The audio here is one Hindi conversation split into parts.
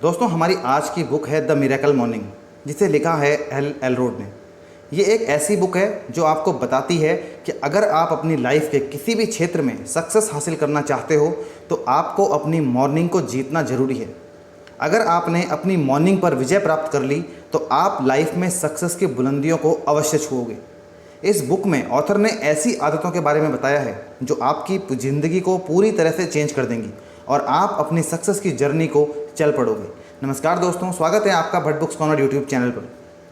दोस्तों, हमारी आज की बुक है द मिरेकल मॉर्निंग, जिसे लिखा है हेल एलरोड ने। ये एक ऐसी बुक है जो आपको बताती है कि अगर आप अपनी लाइफ के किसी भी क्षेत्र में सक्सेस हासिल करना चाहते हो तो आपको अपनी मॉर्निंग को जीतना ज़रूरी है। अगर आपने अपनी मॉर्निंग पर विजय प्राप्त कर ली तो आप लाइफ में सक्सेस की बुलंदियों को अवश्य छुओगे। इस बुक में ऑथर ने ऐसी आदतों के बारे में बताया है जो आपकी ज़िंदगी को पूरी तरह से चेंज कर देंगी और आप अपनी सक्सेस की जर्नी को चल पड़ोगे। नमस्कार दोस्तों, स्वागत है आपका Bhatt books corner YouTube channel पर।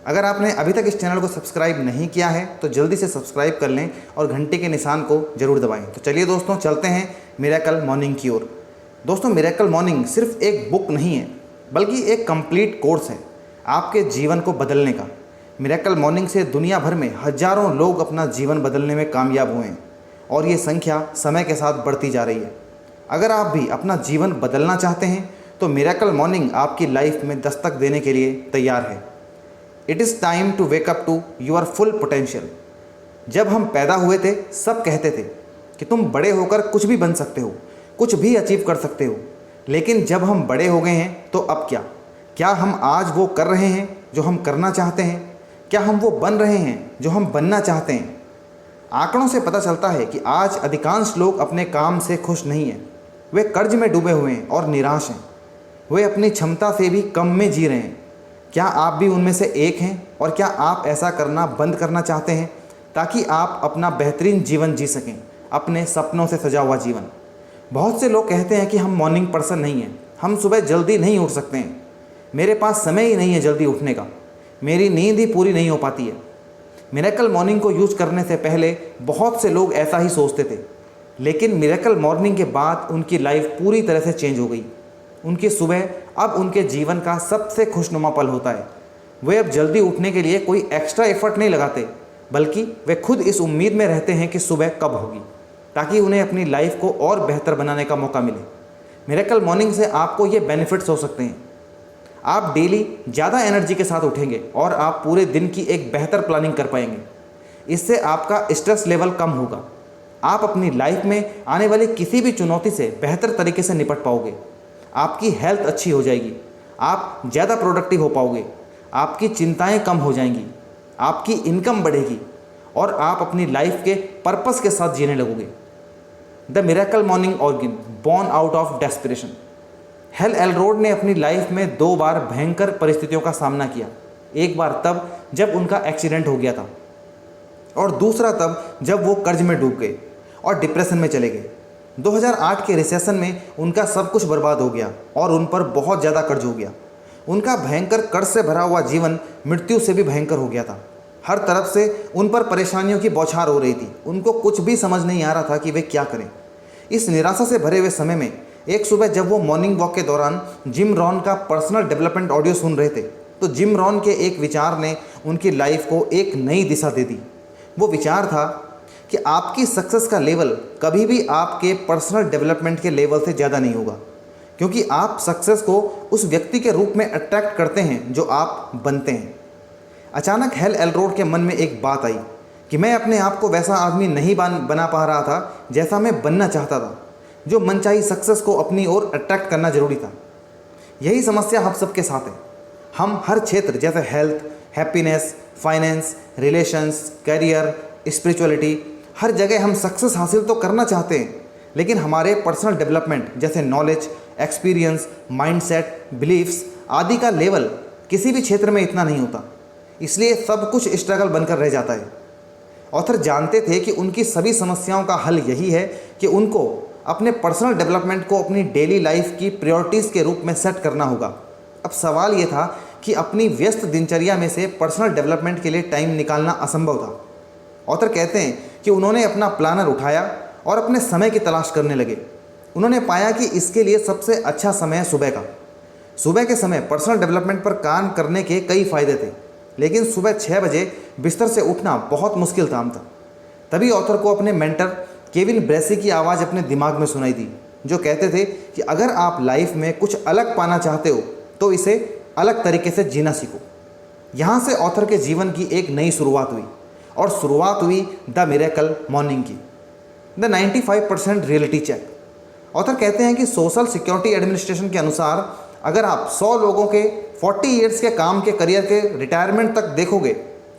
अगर आपने अभी तक इस चैनल को सब्सक्राइब नहीं किया है तो जल्दी से सब्सक्राइब कर लें और घंटे के निशान को जरूर दबाएं। तो चलिए दोस्तों, चलते हैं मिरेकल मॉर्निंग की ओर। दोस्तों, मिरेकल मॉर्निंग सिर्फ एक बुक नहीं है बल्कि एक कंप्लीट कोर्स है आपके जीवन को बदलने का। मिरेकल मॉर्निंग से दुनिया भर में हजारों लोग अपना जीवन बदलने में कामयाब हुए हैं और ये संख्या समय के साथ बढ़ती जा रही है। अगर आप भी अपना जीवन बदलना चाहते हैं तो मिरेकल मॉर्निंग आपकी लाइफ में दस्तक देने के लिए तैयार है। It is time to wake up to your full potential. जब हम पैदा हुए थे सब कहते थे कि तुम बड़े होकर कुछ भी बन सकते हो, कुछ भी अचीव कर सकते हो। लेकिन जब हम बड़े हो गए हैं तो अब क्या हम आज वो कर रहे हैं जो हम करना चाहते हैं? क्या हम वो बन रहे हैं जो हम बनना चाहते हैं? आंकड़ों से पता चलता है कि आज अधिकांश लोग अपने काम से खुश नहीं हैं। वे कर्ज में डूबे हुए हैं और निराश हैं। वे अपनी क्षमता से भी कम में जी रहे हैं। क्या आप भी उनमें से एक हैं? और क्या आप ऐसा करना बंद करना चाहते हैं ताकि आप अपना बेहतरीन जीवन जी सकें, अपने सपनों से सजा हुआ जीवन? बहुत से लोग कहते हैं कि हम मॉर्निंग पर्सन नहीं हैं, हम सुबह जल्दी नहीं उठ सकते हैं, मेरे पास समय ही नहीं है जल्दी उठने का, मेरी नींद ही पूरी नहीं हो पाती है। मिरेकल मॉर्निंग को यूज़ करने से पहले बहुत से लोग ऐसा ही सोचते थे, लेकिन मिरेकल मॉर्निंग के बाद उनकी लाइफ पूरी तरह से चेंज हो गई। उनकी सुबह अब उनके जीवन का सबसे खुशनुमा पल होता है। वे अब जल्दी उठने के लिए कोई एक्स्ट्रा एफर्ट नहीं लगाते, बल्कि वे खुद इस उम्मीद में रहते हैं कि सुबह कब होगी, ताकि उन्हें अपनी लाइफ को और बेहतर बनाने का मौका मिले। मिरेकल मॉर्निंग से आपको ये बेनिफिट्स हो सकते हैं। आप डेली ज़्यादा एनर्जी के साथ उठेंगे और आप पूरे दिन की एक बेहतर प्लानिंग कर पाएंगे। इससे आपका स्ट्रेस लेवल कम होगा। आप अपनी लाइफ में आने वाली किसी भी चुनौती से बेहतर तरीके से निपट पाओगे। आपकी हेल्थ अच्छी हो जाएगी, आप ज़्यादा प्रोडक्टिव हो पाओगे, आपकी चिंताएं कम हो जाएंगी, आपकी इनकम बढ़ेगी और आप अपनी लाइफ के पर्पस के साथ जीने लगोगे। The miracle morning organ born out of desperation. Hal Elrod ने अपनी लाइफ में 2 बार भयंकर परिस्थितियों का सामना किया। एक बार तब जब उनका एक्सीडेंट हो गया था और दूसरा तब जब वो कर्ज में डूब गए और डिप्रेशन में चले गए। 2008 के रिसेशन में उनका सब कुछ बर्बाद हो गया और उन पर बहुत ज़्यादा कर्ज हो गया। उनका भयंकर कर्ज से भरा हुआ जीवन मृत्यु से भी भयंकर हो गया था। हर तरफ से उन पर परेशानियों की बौछार हो रही थी। उनको कुछ भी समझ नहीं आ रहा था कि वे क्या करें। इस निराशा से भरे हुए समय में एक सुबह जब वो मॉर्निंग वॉक के दौरान जिम रॉन का पर्सनल डेवलपमेंट ऑडियो सुन रहे थे तो जिम रॉन के एक विचार ने उनकी लाइफ को एक नई दिशा दे दी। वो विचार था कि आपकी सक्सेस का लेवल कभी भी आपके पर्सनल डेवलपमेंट के लेवल से ज़्यादा नहीं होगा, क्योंकि आप सक्सेस को उस व्यक्ति के रूप में अट्रैक्ट करते हैं जो आप बनते हैं। अचानक हेल एलरोड के मन में एक बात आई कि मैं अपने आप को वैसा आदमी नहीं बना पा रहा था जैसा मैं बनना चाहता था। जो मनचाही सक्सेस को अपनी ओर अट्रैक्ट करना जरूरी था। यही समस्या हम सबके साथ है। हम हर क्षेत्र जैसे health, happiness, finance, relations, career, spirituality, हर जगह हम सक्सेस हासिल तो करना चाहते हैं, लेकिन हमारे पर्सनल डेवलपमेंट जैसे नॉलेज, एक्सपीरियंस, माइंडसेट, बिलीफ्स आदि का लेवल किसी भी क्षेत्र में इतना नहीं होता। इसलिए सब कुछ स्ट्रगल बनकर रह जाता है। ऑथर जानते थे कि उनकी सभी समस्याओं का हल यही है कि उनको अपने पर्सनल डेवलपमेंट को अपनी डेली लाइफ की प्रायोरिटीज़ के रूप में सेट करना होगा। अब सवाल ये था कि अपनी व्यस्त दिनचर्या में से पर्सनल डेवलपमेंट के लिए टाइम निकालना असंभव था। ऑथर कहते हैं कि उन्होंने अपना प्लानर उठाया और अपने समय की तलाश करने लगे। उन्होंने पाया कि इसके लिए सबसे अच्छा समय है सुबह का। सुबह के समय पर्सनल डेवलपमेंट पर काम करने के कई फ़ायदे थे, लेकिन सुबह 6 बजे बिस्तर से उठना बहुत मुश्किल काम था। तभी ऑथर को अपने मेंटर केविन ब्रेसी की आवाज़ अपने दिमाग में सुनाई दी, जो कहते थे कि अगर आप लाइफ में कुछ अलग पाना चाहते हो तो इसे अलग तरीके से जीना सीखो। यहाँ से ऑथर के जीवन की एक नई शुरुआत हुई और शुरुआत हुई द मिरेकल मॉर्निंग की। The 95% reality check. ऑथर कहते हैं कि सोशल सिक्योरिटी एडमिनिस्ट्रेशन के अनुसार अगर आप 100 लोगों के 40 ईयर्स के काम के करियर के रिटायरमेंट तक देखोगे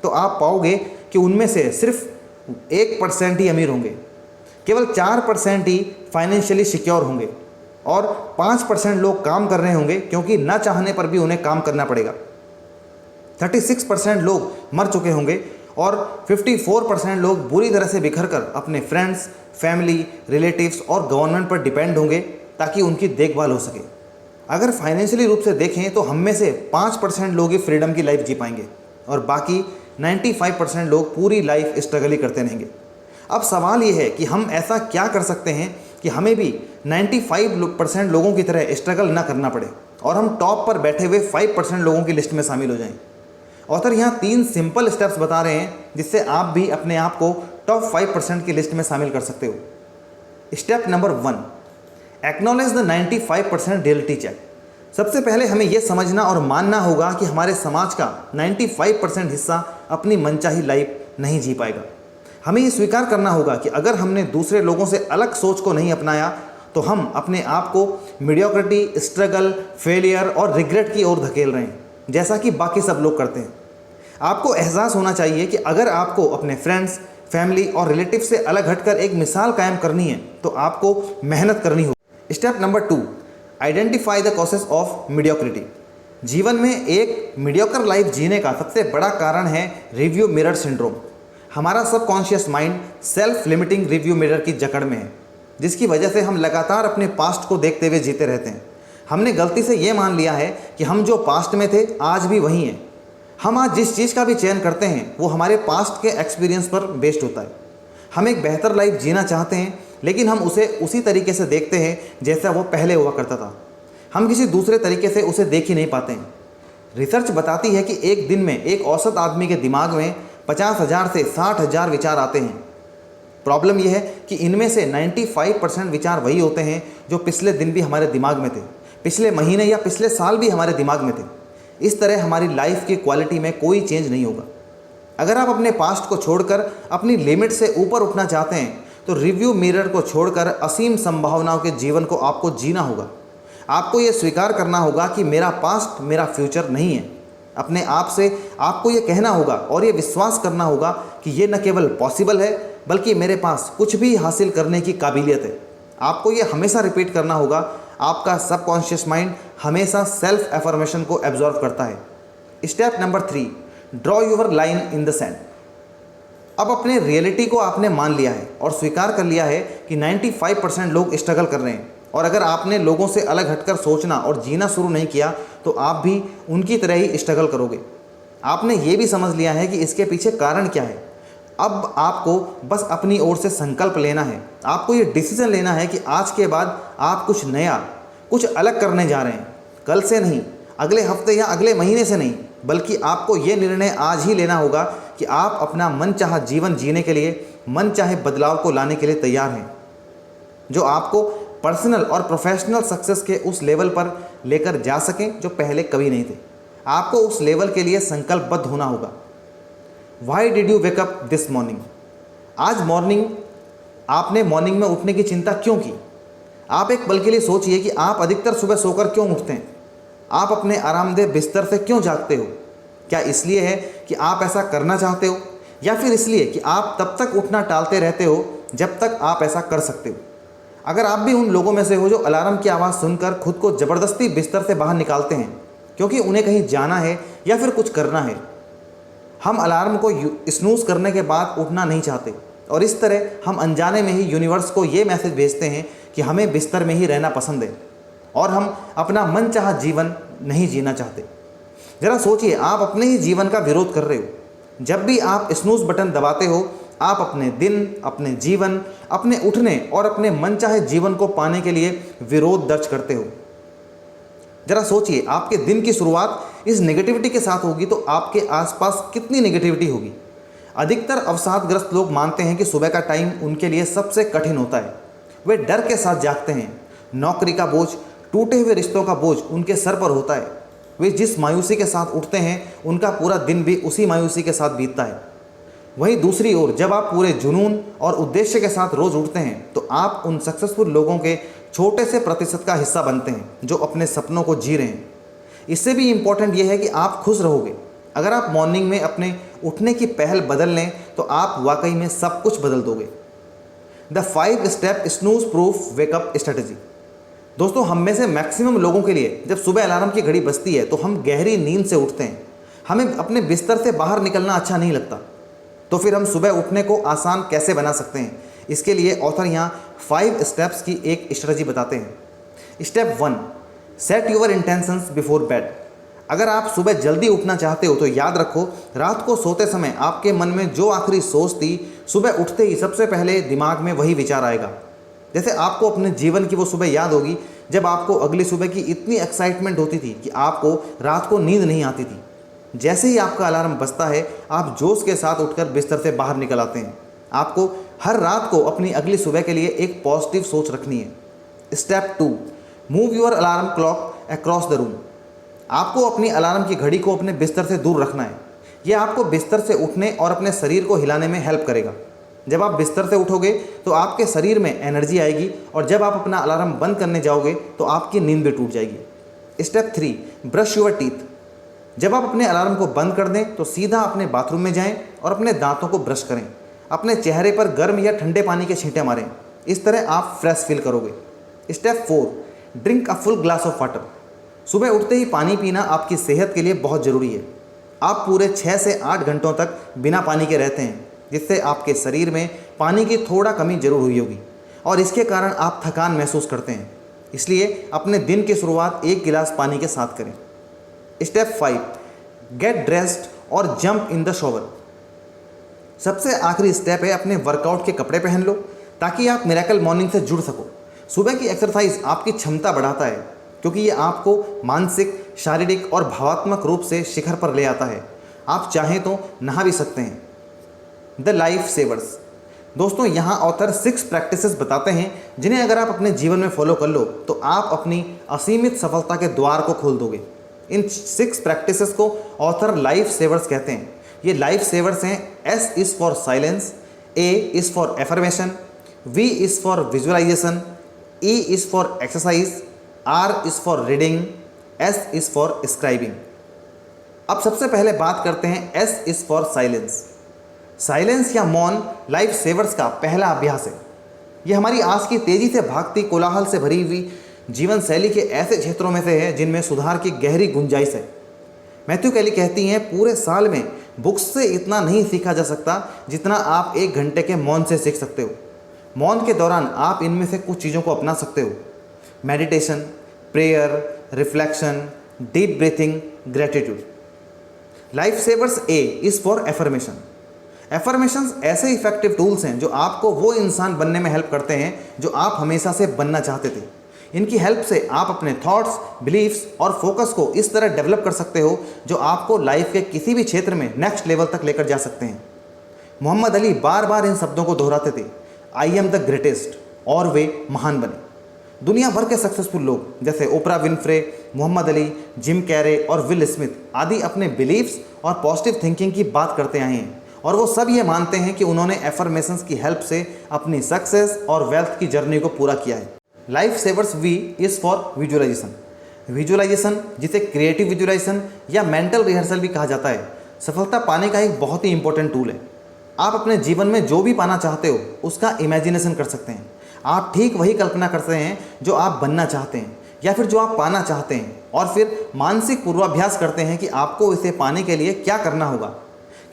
तो आप पाओगे कि उनमें से सिर्फ 1% ही अमीर होंगे, केवल 4% ही फाइनेंशियली सिक्योर होंगे और 5% लोग काम कर रहे होंगे क्योंकि ना चाहने पर भी उन्हें काम करना पड़ेगा। 36% लोग मर चुके होंगे और 54% लोग बुरी तरह से बिखर कर अपने फ्रेंड्स, फैमिली, रिलेटिव्स और गवर्नमेंट पर डिपेंड होंगे ताकि उनकी देखभाल हो सके। अगर फाइनेंशियली रूप से देखें तो हम में से 5% लोग ही फ्रीडम की लाइफ जी पाएंगे और बाकी 95% लोग पूरी लाइफ स्ट्रगल ही करते रहेंगे। अब सवाल ये है कि हम ऐसा क्या कर सकते हैं कि हमें भी 95% लोगों की तरह स्ट्रगल ना करना पड़े और हम टॉप पर बैठे हुए 5% लोगों की लिस्ट में शामिल हो जाएं। ऑथर यहाँ 3 सिंपल स्टेप्स बता रहे हैं जिससे आप भी अपने आप को टॉप 5% की लिस्ट में शामिल कर सकते हो। Step number 1, acknowledge the 95% reality check. सबसे पहले हमें यह समझना और मानना होगा कि हमारे समाज का 95% हिस्सा अपनी मनचाही लाइफ नहीं जी पाएगा। हमें ये स्वीकार करना होगा कि अगर हमने दूसरे लोगों से अलग सोच को नहीं अपनाया तो हम अपने आप को मीडियोक्रिटी, स्ट्रगल, फेलियर और रिग्रेट की ओर धकेल रहे हैं, जैसा कि बाकी सब लोग करते हैं। आपको एहसास होना चाहिए कि अगर आपको अपने फ्रेंड्स, फैमिली और रिलेटिव से अलग हटकर एक मिसाल कायम करनी है तो आपको मेहनत करनी होगी। Step number 2, identify the causes of mediocrity. जीवन में एक मीडियोकर लाइफ जीने का सबसे बड़ा कारण है रिव्यू मिरर सिंड्रोम। हमारा subconscious mind self limiting review mirror की जकड़ में है, जिसकी वजह से हम लगातार अपने पास्ट को देखते हुए जीते रहते हैं। हमने गलती से ये मान लिया है कि हम जो पास्ट में थे आज भी वही हैं। हम आज जिस चीज़ का भी चयन करते हैं वो हमारे पास्ट के एक्सपीरियंस पर बेस्ड होता है। हम एक बेहतर लाइफ जीना चाहते हैं लेकिन हम उसे उसी तरीके से देखते हैं जैसा वो पहले हुआ करता था। हम किसी दूसरे तरीके से उसे देख ही नहीं पाते हैं। रिसर्च बताती है कि एक दिन में एक औसत आदमी के दिमाग में 50,000 से 60,000 विचार आते हैं। प्रॉब्लम यह है कि इनमें से 95% विचार वही होते हैं जो पिछले दिन भी हमारे दिमाग में थे, पिछले महीने या पिछले साल भी हमारे दिमाग में थे। इस तरह हमारी लाइफ की क्वालिटी में कोई चेंज नहीं होगा। अगर आप अपने पास्ट को छोड़कर अपनी लिमिट से ऊपर उठना चाहते हैं तो रिव्यू मिरर को छोड़कर असीम संभावनाओं के जीवन को आपको जीना होगा। आपको ये स्वीकार करना होगा कि मेरा पास्ट मेरा फ्यूचर नहीं है। अपने आप से आपको ये कहना होगा और ये विश्वास करना होगा कि ये न केवल पॉसिबल है बल्कि मेरे पास कुछ भी हासिल करने की काबिलियत है। आपको ये हमेशा रिपीट करना होगा। आपका सबकॉन्शियस माइंड हमेशा सेल्फ एफर्मेशन को एब्जॉर्व करता है। Step number 3, draw your line in the sand. अब अपने रियलिटी को आपने मान लिया है और स्वीकार कर लिया है कि 95% लोग स्ट्रगल कर रहे हैं और अगर आपने लोगों से अलग हटकर सोचना और जीना शुरू नहीं किया तो आप भी उनकी तरह ही स्ट्रगल करोगे। आपने ये भी समझ लिया है कि इसके पीछे कारण क्या है। अब आपको बस अपनी ओर से संकल्प लेना है। आपको ये डिसीजन लेना है कि आज के बाद आप कुछ नया, कुछ अलग करने जा रहे हैं। कल से नहीं, अगले हफ्ते या अगले महीने से नहीं, बल्कि आपको ये निर्णय आज ही लेना होगा कि आप अपना मनचाहा जीवन जीने के लिए, मनचाहे बदलाव को लाने के लिए तैयार हैं, जो आपको पर्सनल और प्रोफेशनल सक्सेस के उस लेवल पर लेकर जा सकें जो पहले कभी नहीं थे। आपको उस लेवल के लिए संकल्पबद्ध होना होगा। Why did you wake up this morning? आज आपने मॉर्निंग में उठने की चिंता क्यों की? आप एक पल के लिए सोचिए कि आप अधिकतर सुबह सोकर क्यों उठते हैं? आप अपने आरामदेह बिस्तर से क्यों जागते हो? क्या इसलिए है कि आप ऐसा करना चाहते हो या फिर इसलिए कि आप तब तक उठना टालते रहते हो जब तक आप ऐसा कर सकते हो? अगर आप भी उन लोगों में से हो जो अलार्म की आवाज़ सुनकर खुद को ज़बरदस्ती बिस्तर से बाहर निकालते हैं क्योंकि उन्हें कहीं जाना है या फिर कुछ करना है, हम अलार्म को स्नूज़ करने के बाद उठना नहीं चाहते और इस तरह हम अनजाने में ही यूनिवर्स को ये मैसेज भेजते हैं कि हमें बिस्तर में ही रहना पसंद है और हम अपना मनचाहा जीवन नहीं जीना चाहते। ज़रा सोचिए, आप अपने ही जीवन का विरोध कर रहे हो। जब भी आप स्नूज़ बटन दबाते हो आप अपने दिन, अपने जीवन, अपने उठने और अपने मनचाहे जीवन को पाने के लिए विरोध दर्ज करते हो। ज़रा सोचिए, आपके दिन की शुरुआत इस नेगेटिविटी के साथ होगी तो आपके आसपास कितनी नेगेटिविटी होगी। अधिकतर अवसादग्रस्त लोग मानते हैं कि सुबह का टाइम उनके लिए सबसे कठिन होता है। वे डर के साथ जागते हैं। नौकरी का बोझ, टूटे हुए रिश्तों का बोझ उनके सर पर होता है। वे जिस मायूसी के साथ उठते हैं उनका पूरा दिन भी उसी मायूसी के साथ बीतता है। वहीं दूसरी ओर जब आप पूरे जुनून और उद्देश्य के साथ रोज़ उठते हैं तो आप उन सक्सेसफुल लोगों के छोटे से प्रतिशत का हिस्सा बनते हैं जो अपने सपनों को जी रहे हैं। इससे भी इम्पोर्टेंट ये है कि आप खुश रहोगे। अगर आप मॉर्निंग में अपने उठने की पहल बदल लें तो आप वाकई में सब कुछ बदल दोगे। The 5 step snooze proof wake up strategy. दोस्तों, हम में से मैक्सिमम लोगों के लिए जब सुबह अलार्म की घड़ी बजती है तो हम गहरी नींद से उठते हैं। हमें अपने बिस्तर से बाहर निकलना अच्छा नहीं लगता। तो फिर हम सुबह उठने को आसान कैसे बना सकते हैं? इसके लिए ऑथर यहाँ 5 स्टेप्स की एक स्ट्रेटजी बताते हैं। Step 1, set your intentions before bed. अगर आप सुबह जल्दी उठना चाहते हो तो याद रखो, रात को सोते समय आपके मन में जो आखिरी सोच थी, सुबह उठते ही सबसे पहले दिमाग में वही विचार आएगा। जैसे आपको अपने जीवन की वो सुबह याद होगी जब आपको अगली सुबह की इतनी एक्साइटमेंट होती थी कि आपको रात को नींद नहीं आती थी। जैसे ही आपका अलार्म बजता है, आप जोश के साथ उठकर बिस्तर से बाहर निकल आते हैं। आपको हर रात को अपनी अगली सुबह के लिए एक पॉजिटिव सोच रखनी है। Step 2, move your alarm clock across the room. आपको अपनी अलार्म की घड़ी को अपने बिस्तर से दूर रखना है। यह आपको बिस्तर से उठने और अपने शरीर को हिलाने में हेल्प करेगा। जब आप बिस्तर से उठोगे तो आपके शरीर में एनर्जी आएगी और जब आप अपना अलार्म बंद करने जाओगे तो आपकी नींद भी टूट जाएगी। Step 3, brush your teeth. जब आप अपने अलार्म को बंद कर दें तो सीधा अपने बाथरूम में जाएं और अपने दांतों को ब्रश करें। अपने चेहरे पर गर्म या ठंडे पानी के छींटे मारें। इस तरह आप फ्रेश फील करोगे। Step 4, drink a full glass of water. सुबह उठते ही पानी पीना आपकी सेहत के लिए बहुत ज़रूरी है। आप पूरे 6 से 8 घंटों तक बिना पानी के रहते हैं, जिससे आपके शरीर में पानी की थोड़ा कमी जरूर हुई होगी और इसके कारण आप थकान महसूस करते हैं। इसलिए अपने दिन की शुरुआत 1 गिलास पानी के साथ करें। स्टेप 5, गेट ड्रेस्ड और जंप इन द शॉवर। सबसे आखिरी स्टेप है अपने वर्कआउट के कपड़े पहन लो ताकि आप मिरेकल मॉर्निंग से जुड़ सको। सुबह की एक्सरसाइज आपकी क्षमता बढ़ाता है क्योंकि ये आपको मानसिक, शारीरिक और भावात्मक रूप से शिखर पर ले आता है। आप चाहें तो नहा भी सकते हैं। The life savers. दोस्तों, यहाँ ऑथर 6 प्रैक्टिसेस बताते हैं जिन्हें अगर आप अपने जीवन में फॉलो कर लो तो आप अपनी असीमित सफलता के द्वार को खोल दोगे। इन 6 प्रैक्टिसेस को ऑथर लाइफ सेवर्स कहते हैं। ये लाइफ सेवर्स हैं। S is for silence, A is for affirmation, V is for visualisation, E is for exercise, R is for reading, S is for scribing. अब सबसे पहले बात करते हैं S is for silence. Silence या मौन लाइफ सेवर्स का पहला अभ्यास है। यह हमारी आज की तेज़ी से भागती, कोलाहल से भरी हुई जीवन शैली के ऐसे क्षेत्रों में से है जिनमें सुधार की गहरी गुंजाइश है। मैथ्यू कैली कहती हैं, पूरे साल में बुक्स से इतना नहीं सीखा जा सकता जितना आप 1 घंटे के मौन से सीख सकते हो। मौन के दौरान आप इनमें से कुछ चीज़ों को अपना सकते हो: meditation, prayer, reflection, deep breathing, gratitude. Life savers A is for affirmation. Affirmations ऐसे इफेक्टिव टूल्स हैं जो आपको वो इंसान बनने में हेल्प करते हैं जो आप हमेशा से बनना चाहते थे। इनकी हेल्प से आप अपने थॉट्स, बिलीफ्स और फोकस को इस तरह डेवलप कर सकते हो जो आपको लाइफ के किसी भी क्षेत्र में नेक्स्ट लेवल तक लेकर जा सकते हैं। मोहम्मद अली बार बार इन शब्दों को दोहराते थे, आई एम द ग्रेटेस्ट, और वे महान बने। दुनिया भर के सक्सेसफुल लोग जैसे Oprah Winfrey, Muhammad Ali, Jim Carrey और विल स्मिथ आदि अपने बिलीफ्स और पॉजिटिव थिंकिंग की बात करते आए हैं और वो सब ये मानते हैं कि उन्होंने एफर्मेशंस की हेल्प से अपनी सक्सेस और वेल्थ की जर्नी को पूरा किया है। Life savers V is for visualization. Visualization, जिसे क्रिएटिव विजुअलाइजेशन या मेंटल रिहर्सल भी कहा जाता है, सफलता पाने का एक बहुत ही इंपॉर्टेंट टूल है। आप अपने जीवन में जो भी पाना चाहते हो उसका इमेजिनेशन कर सकते हैं। आप ठीक वही कल्पना करते हैं जो आप बनना चाहते हैं या फिर जो आप पाना चाहते हैं और फिर मानसिक पूर्वाभ्यास करते हैं कि आपको इसे पाने के लिए क्या करना होगा।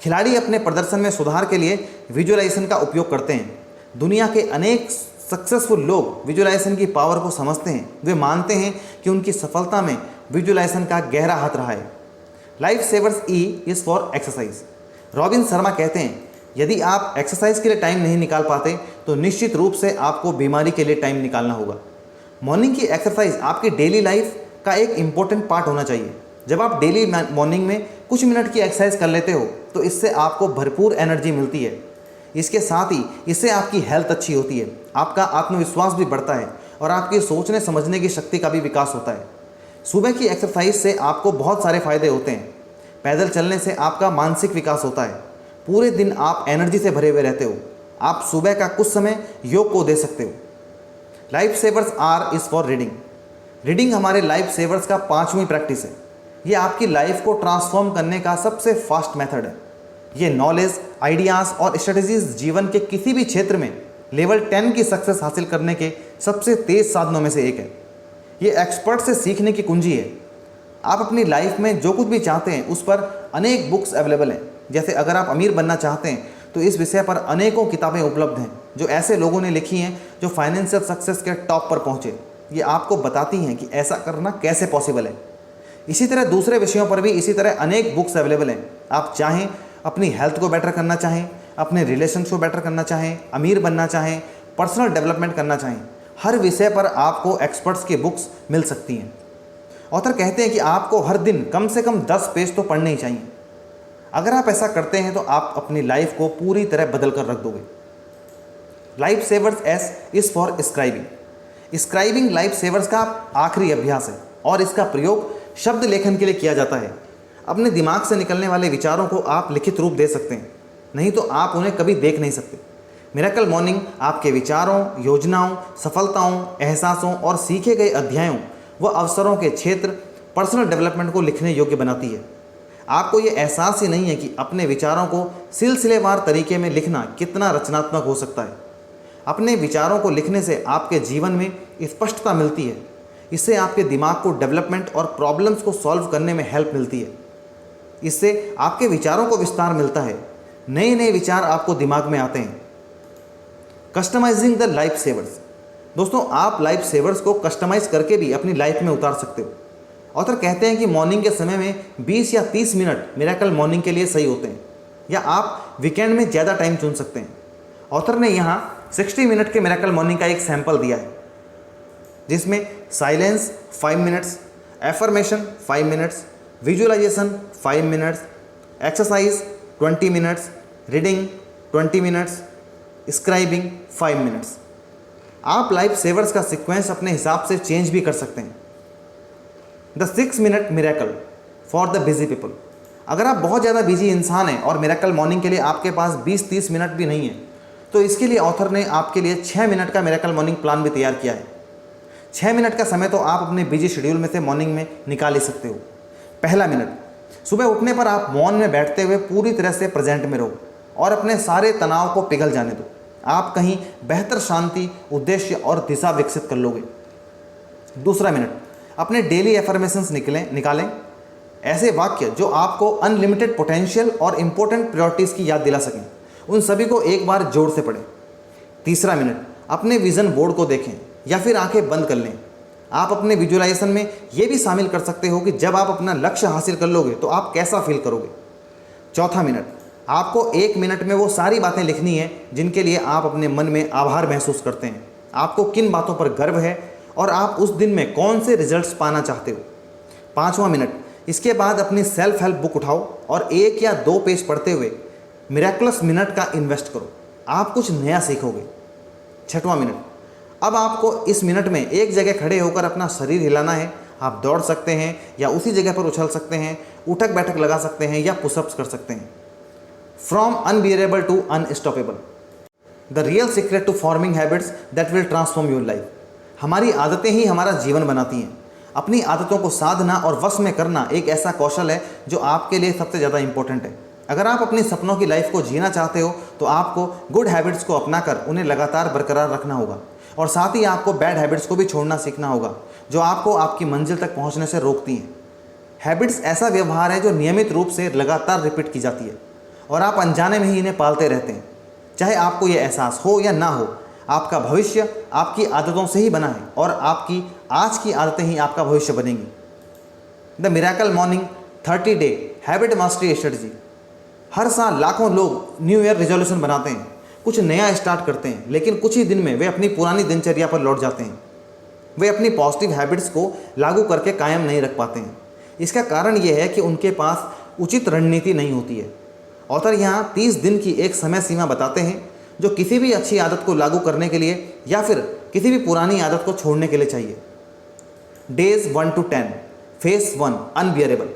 खिलाड़ी अपने प्रदर्शन में सुधार के लिए विजुअलाइजेशन का उपयोग करते हैं। दुनिया के अनेक सक्सेसफुल लोग विजुअलाइजेशन की पावर को समझते हैं। वे मानते हैं कि उनकी सफलता में विजुअलाइजेशन का गहरा हाथ रहा है। Life savers E is for exercise. Robin Sharma कहते हैं, यदि आप एक्सरसाइज के लिए टाइम नहीं निकाल पाते तो निश्चित रूप से आपको बीमारी के लिए टाइम निकालना होगा। मॉर्निंग की एक्सरसाइज आपकी डेली लाइफ का एक इम्पोर्टेंट पार्ट होना चाहिए। जब आप डेली मॉर्निंग में कुछ मिनट की एक्सरसाइज कर लेते हो तो इससे आपको भरपूर एनर्जी मिलती है। इसके साथ ही इससे आपकी हेल्थ अच्छी होती है, आपका आत्मविश्वास भी बढ़ता है और आपकी सोचने समझने की शक्ति का भी विकास होता है। सुबह की एक्सरसाइज से आपको बहुत सारे फायदे होते हैं। पैदल चलने से आपका मानसिक विकास होता है। पूरे दिन आप एनर्जी से भरे हुए रहते हो। आप सुबह का कुछ समय योग को दे सकते हो। Life savers R is for reading. Reading हमारे लाइफ सेवर्स का 5वीं प्रैक्टिस है। ये आपकी लाइफ को ट्रांसफॉर्म करने का सबसे फास्ट मेथड है। ये नॉलेज, आइडियाज़ और स्ट्रेटजीज जीवन के किसी भी क्षेत्र में लेवल 10 की सक्सेस हासिल करने के सबसे तेज़ साधनों में से एक है। ये एक्सपर्ट से सीखने की कुंजी है। आप अपनी लाइफ में जो कुछ भी चाहते हैं उस पर अनेक बुक्स अवेलेबल हैं। जैसे अगर आप अमीर बनना चाहते हैं तो इस विषय पर अनेकों किताबें उपलब्ध हैं जो ऐसे लोगों ने लिखी हैं जो फाइनेंशियल सक्सेस के टॉप पर पहुँचे। ये आपको बताती हैं कि ऐसा करना कैसे पॉसिबल है। इसी तरह दूसरे विषयों पर भी इसी तरह अनेक बुक्स अवेलेबल हैं। आप चाहें अपनी हेल्थ को बेटर करना चाहें, अपने रिलेशंस को बेटर करना चाहें, अमीर बनना चाहें, पर्सनल डेवलपमेंट करना चाहें, हर विषय पर आपको एक्सपर्ट्स की बुक्स मिल सकती हैं। ऑथर कहते हैं कि आपको हर दिन कम से कम 10 पेज तो पढ़ने ही चाहिए। अगर आप ऐसा करते हैं तो आप अपनी लाइफ को पूरी तरह बदल कर रख दोगे। Life savers S is for scribing. Scribing life savers का आखिरी अभ्यास है और इसका प्रयोग शब्द लेखन के लिए किया जाता है। अपने दिमाग से निकलने वाले विचारों को आप लिखित रूप दे सकते हैं, नहीं तो आप उन्हें कभी देख नहीं सकते। मिरेकल मॉर्निंग आपके विचारों, योजनाओं, सफलताओं, एहसासों और सीखे गए अध्यायों व अवसरों के क्षेत्र पर्सनल डेवलपमेंट को लिखने योग्य बनाती है। आपको ये एहसास ही नहीं है कि अपने विचारों को सिलसिलेवार तरीके में लिखना कितना रचनात्मक हो सकता है। अपने विचारों को लिखने से आपके जीवन में स्पष्टता मिलती है। इससे आपके दिमाग को डेवलपमेंट और प्रॉब्लम्स को सॉल्व करने में हेल्प मिलती है। इससे आपके विचारों को विस्तार मिलता है, नए नए विचार आपको दिमाग में आते हैं। Customizing the life savers. दोस्तों, आप लाइफ सेवर्स को कस्टमाइज करके भी अपनी लाइफ में उतार सकते हो। ऑथर कहते हैं कि मॉर्निंग के समय में 20 या 30 मिनट मिरेकल मॉर्निंग के लिए सही होते हैं, या आप वीकेंड में ज़्यादा टाइम चुन सकते हैं। ऑथर ने यहाँ 60 मिनट के मिरेकल मॉर्निंग का एक सैंपल दिया है, जिसमें silence 5 minutes, affirmation 5 minutes, visualisation 5 minutes, exercise 20 minutes, reading 20 minutes, scribing 5 minutes. आप लाइफ सेवर्स का सीक्वेंस अपने हिसाब से चेंज भी कर सकते हैं। The 6 minute miracle for the busy people. अगर आप बहुत ज़्यादा बिजी इंसान हैं और मिरेकल मॉर्निंग के लिए आपके पास 20-30 मिनट भी नहीं है, तो इसके लिए ऑथर ने आपके लिए 6 मिनट का मिरेकल मॉर्निंग प्लान भी तैयार किया है। 6 मिनट का समय तो आप अपने बिजी शेड्यूल में से मॉर्निंग में निकाल ही सकते हो। पहला मिनट, सुबह उठने पर आप मौन में बैठते हुए पूरी तरह से प्रेजेंट में रहो और अपने सारे तनाव को पिघल जाने दो। आप कहीं बेहतर शांति, उद्देश्य और दिशा विकसित कर लोगे। दूसरा मिनट, अपने डेली एफर्मेशंस निकालें, ऐसे वाक्य जो आपको अनलिमिटेड पोटेंशियल और इंपॉर्टेंट प्रायोरिटीज़ की याद दिला सकें। उन सभी को एक बार जोर से पढ़ें। तीसरा मिनट, अपने विज़न बोर्ड को देखें या फिर आंखें बंद कर लें। आप अपने विजुअलाइजेशन में ये भी शामिल कर सकते हो कि जब आप अपना लक्ष्य हासिल कर लोगे तो आप कैसा फील करोगे। चौथा मिनट, आपको 1 मिनट में वो सारी बातें लिखनी है जिनके लिए आप अपने मन में आभार महसूस करते हैं। आपको किन बातों पर गर्व है और आप उस दिन में कौन से रिजल्ट्स पाना चाहते हो। 5वां मिनट, इसके बाद अपनी सेल्फ हेल्प बुक उठाओ और 1 या 2 पेज पढ़ते हुए मिरेकलस मिनट का इन्वेस्ट करो। आप कुछ नया सीखोगे। 6वां मिनट, अब आपको इस मिनट में एक जगह खड़े होकर अपना शरीर हिलाना है। आप दौड़ सकते हैं या उसी जगह पर उछल सकते हैं, उठक बैठक लगा सकते हैं या पुशअप्स कर सकते हैं। From unbearable to unstoppable, the real secret to forming habits that will transform your life. हमारी आदतें ही हमारा जीवन बनाती हैं। अपनी आदतों को साधना और वश में करना एक ऐसा कौशल है जो आपके लिए सबसे ज़्यादा इंपॉर्टेंट है। अगर आप अपने सपनों की लाइफ को जीना चाहते हो तो आपको गुड हैबिट्स को अपनाकर उन्हें लगातार बरकरार रखना होगा, और साथ ही आपको बैड हैबिट्स को भी छोड़ना सीखना होगा जो आपको आपकी मंजिल तक पहुंचने से रोकती हैं। हैबिट्स ऐसा व्यवहार है जो नियमित रूप से लगातार रिपीट की जाती है और आप अनजाने में ही इन्हें पालते रहते हैं। चाहे आपको ये एहसास हो या ना हो, आपका भविष्य आपकी आदतों से ही बना है और आपकी आज की आदतें ही आपका भविष्य बनेंगी। The miracle morning 30 day habit mastery strategy. हर साल लाखों लोग न्यू ईयर रिजोल्यूशन बनाते हैं, कुछ नया स्टार्ट करते हैं, लेकिन कुछ ही दिन में वे अपनी पुरानी दिनचर्या पर लौट जाते हैं। वे अपनी पॉजिटिव हैबिट्स को लागू करके कायम नहीं रख पाते हैं। इसका कारण ये है कि उनके पास उचित रणनीति नहीं होती है। ऑथर यहाँ 30 दिन की एक समय सीमा बताते हैं जो किसी भी अच्छी आदत को लागू करने के लिए या फिर किसी भी पुरानी आदत को छोड़ने के लिए चाहिए। Days 1 to 10, phase 1 unbearable.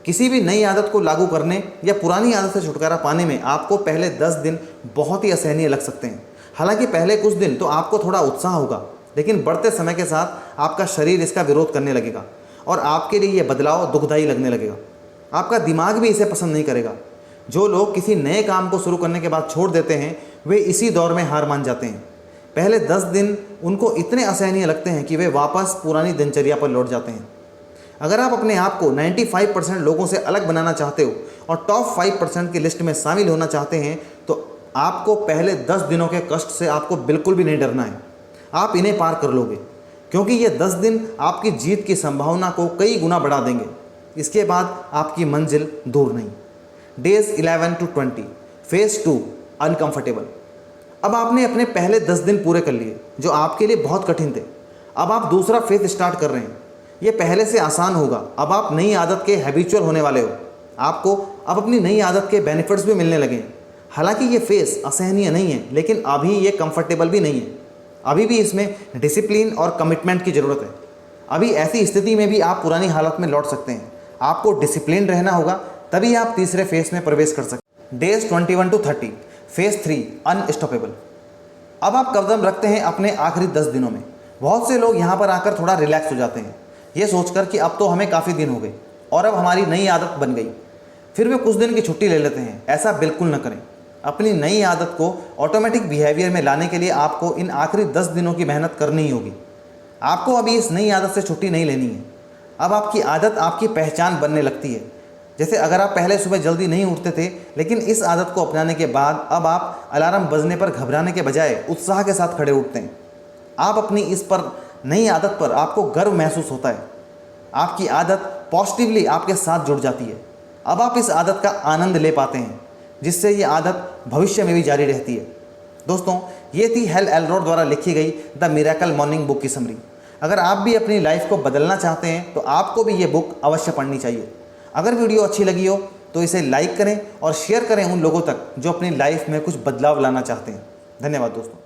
किसी भी नई आदत को लागू करने या पुरानी आदत से छुटकारा पाने में आपको पहले 10 दिन बहुत ही असहनीय लग सकते हैं। हालांकि पहले कुछ दिन तो आपको थोड़ा उत्साह होगा, लेकिन बढ़ते समय के साथ आपका शरीर इसका विरोध करने लगेगा और आपके लिए ये बदलाव दुखदायी लगने लगेगा। आपका दिमाग भी इसे पसंद नहीं करेगा। जो लोग किसी नए काम को शुरू करने के बाद छोड़ देते हैं वे इसी दौर में हार मान जाते हैं। पहले 10 दिन उनको इतने असहनीय लगते हैं कि वे वापस पुरानी दिनचर्या पर लौट जाते हैं। अगर आप अपने आप को 95% लोगों से अलग बनाना चाहते हो और टॉप 5% की लिस्ट में शामिल होना चाहते हैं तो आपको पहले 10 दिनों के कष्ट से आपको बिल्कुल भी नहीं डरना है। आप इन्हें पार कर लोगे, क्योंकि ये 10 दिन आपकी जीत की संभावना को कई गुना बढ़ा देंगे। इसके बाद आपकी मंजिल दूर नहीं। Days 11 to 20, phase 2 uncomfortable. अब आपने अपने पहले 10 दिन पूरे कर लिए जो आपके लिए बहुत कठिन थे। अब आप दूसरा फेज स्टार्ट कर रहे हैं। ये पहले से आसान होगा। अब आप नई आदत के हैबिचुअल होने वाले हो। आपको अब अपनी नई आदत के बेनिफिट्स भी मिलने लगे हैं। हालांकि ये फेज असहनीय नहीं है, लेकिन अभी ये कंफर्टेबल भी नहीं है। अभी भी इसमें डिसिप्लिन और कमिटमेंट की ज़रूरत है। अभी ऐसी स्थिति में भी आप पुरानी हालत में लौट सकते हैं। आपको डिसिप्लिन रहना होगा, तभी आप तीसरे फेज में प्रवेश कर सकते हैं। Days 21 to 30, phase 3 unstoppable. अब आप कदम रखते हैं अपने आखिरी 10 दिनों में। बहुत से लोग यहाँ पर आकर थोड़ा रिलैक्स हो जाते हैं, ये सोचकर कि अब तो हमें काफ़ी दिन हो गए और अब हमारी नई आदत बन गई। फिर वे कुछ दिन की छुट्टी ले लेते हैं। ऐसा बिल्कुल न करें। अपनी नई आदत को ऑटोमेटिक बिहेवियर में लाने के लिए आपको इन आखिरी 10 दिनों की मेहनत करनी ही होगी। आपको अभी इस नई आदत से छुट्टी नहीं लेनी है। अब आपकी आदत आपकी पहचान बनने लगती है। जैसे अगर आप पहले सुबह जल्दी नहीं उठते थे, लेकिन इस आदत को अपनाने के बाद अब आप अलार्म बजने पर घबराने के बजाय उत्साह के साथ खड़े उठते हैं। आप अपनी इस पर नई आदत पर आपको गर्व महसूस होता है। आपकी आदत पॉजिटिवली आपके साथ जुड़ जाती है। अब आप इस आदत का आनंद ले पाते हैं, जिससे ये आदत भविष्य में भी जारी रहती है। दोस्तों, ये थी हेल एलरोड द्वारा लिखी गई द मिरेकल मॉर्निंग बुक की समरी। अगर आप भी अपनी लाइफ को बदलना चाहते हैं तो आपको भी ये बुक अवश्य पढ़नी चाहिए। अगर वीडियो अच्छी लगी हो तो इसे लाइक करें और शेयर करें उन लोगों तक जो अपनी लाइफ में कुछ बदलाव लाना चाहते हैं। धन्यवाद दोस्तों।